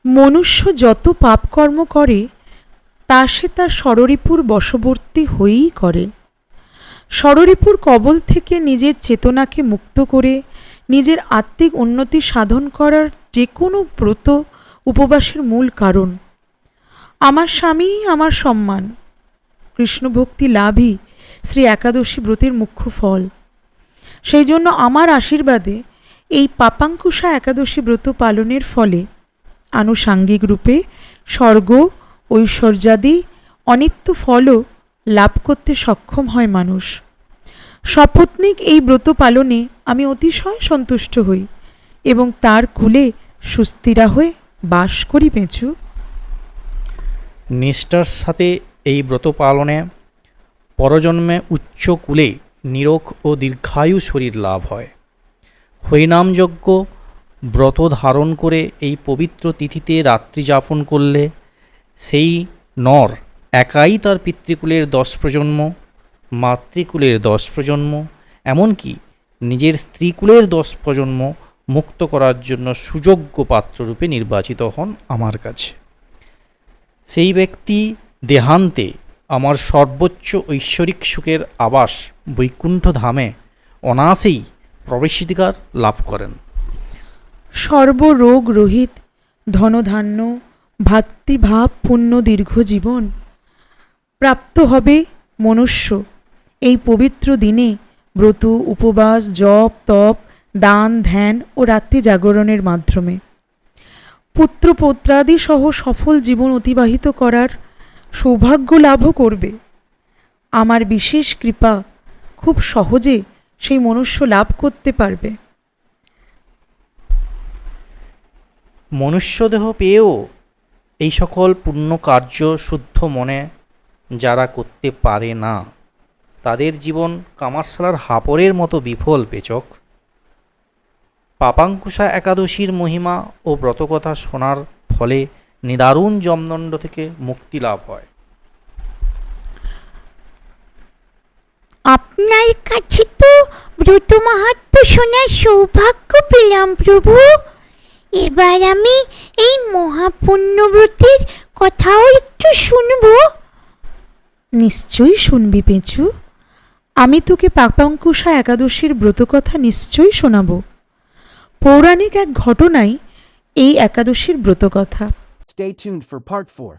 মনুষ্য যত পাপকর্ম করে তা সে তার ষড়রিপুর বশবর্তী হয়েই করে। ষড়রিপুর কবল থেকে নিজের চেতনাকে মুক্ত করে নিজের আত্মিক উন্নতি সাধন করার যে কোনো ব্রত উপবাসের মূল কারণ। আমার স্বামীই আমার সম্মান, কৃষ্ণভক্তি লাভই শ্রী একাদশী ব্রতের মুখ্য ফল। সেই জন্য আমার আশীর্বাদে এই পাপাঙ্কুশা একাদশী ব্রত পালনের ফলে আনুষাঙ্গিক রূপে স্বর্গ ঐশ্বর্যাদি অনিত্য ফলও লাভ করতে সক্ষম হয় মানুষ। সপত্নীক এই ব্রত পালনে আমি অতিশয় সন্তুষ্ট হই এবং তার কুলে সুস্থিরা হয়ে বাস করি। পেঁচু, নিষ্ঠার সাথে এই ব্রত পালনে পরজন্মে উচ্চ কুলে নিরোগ ও দীর্ঘায়ু শরীর লাভ হয়। হরিনামযজ্ঞ ব্রত ধারণ করে এই পবিত্র তিথিতে রাত্রি যাপন করলে সেই নর একাই তার পিতৃকুলের 10 প্রজন্ম, মাতৃকুলের 10 প্রজন্ম, এমনকি নিজের স্ত্রীকুলের 10 প্রজন্ম মুক্ত করার জন্য সুযোগ্য পাত্ররূপে নির্বাচিত হন আমার কাছে। সেই ব্যক্তি দেহান্তে আমার সর্বোচ্চ ঐশ্বরিক সুখের আবাস বৈকুণ্ঠ ধামে অনায়াসেই প্রবেশাধিকার লাভ করেন। সর্বরোগ রহিত ধনধান্য ভাতৃভাব পূর্ণ দীর্ঘ জীবন প্রাপ্ত হবে মনুষ্য এই পবিত্র দিনে ব্রত উপবাস জপ তপ দান ধ্যান ও রাত্রি জাগরণের মাধ্যমে। পুত্র পৌত্রাদি সহ সফল জীবন অতিবাহিত করার সৌভাগ্য লাভও করবে। আমার বিশেষ কৃপা খুব সহজে সেই মনুষ্য লাভ করতে পারবে। মনুষ্যদেহ পেয়েও এই সকল পুণ্য কার্য শুদ্ধ মনে যারা করতে পারে না, তাদের জীবন কামারশালার হাপড়ের মতো বিফল। পেচক, পাপাঙ্কুশা একাদশীর মহিমা ও ব্রতকথা শোনার ফলে নিদারুণ যমদণ্ড থেকে মুক্তি লাভ হয়। আপনার কাছে তো ব্রত মাহাত্ম্য শোনার সৌভাগ্য পেলাম প্রভু। এবার আমি এই মহাপুণ্যব্রতের কথাও একটু শুনব। নিশ্চয়ই শুনবি পেঁচু, আমি তোকে পাপাঙ্কুশা একাদশীর ব্রতকথা নিশ্চয়ই শোনাব। পৌরাণিক এক ঘটনাই এই একাদশীর ব্রতকথা। Stay tuned for part 4.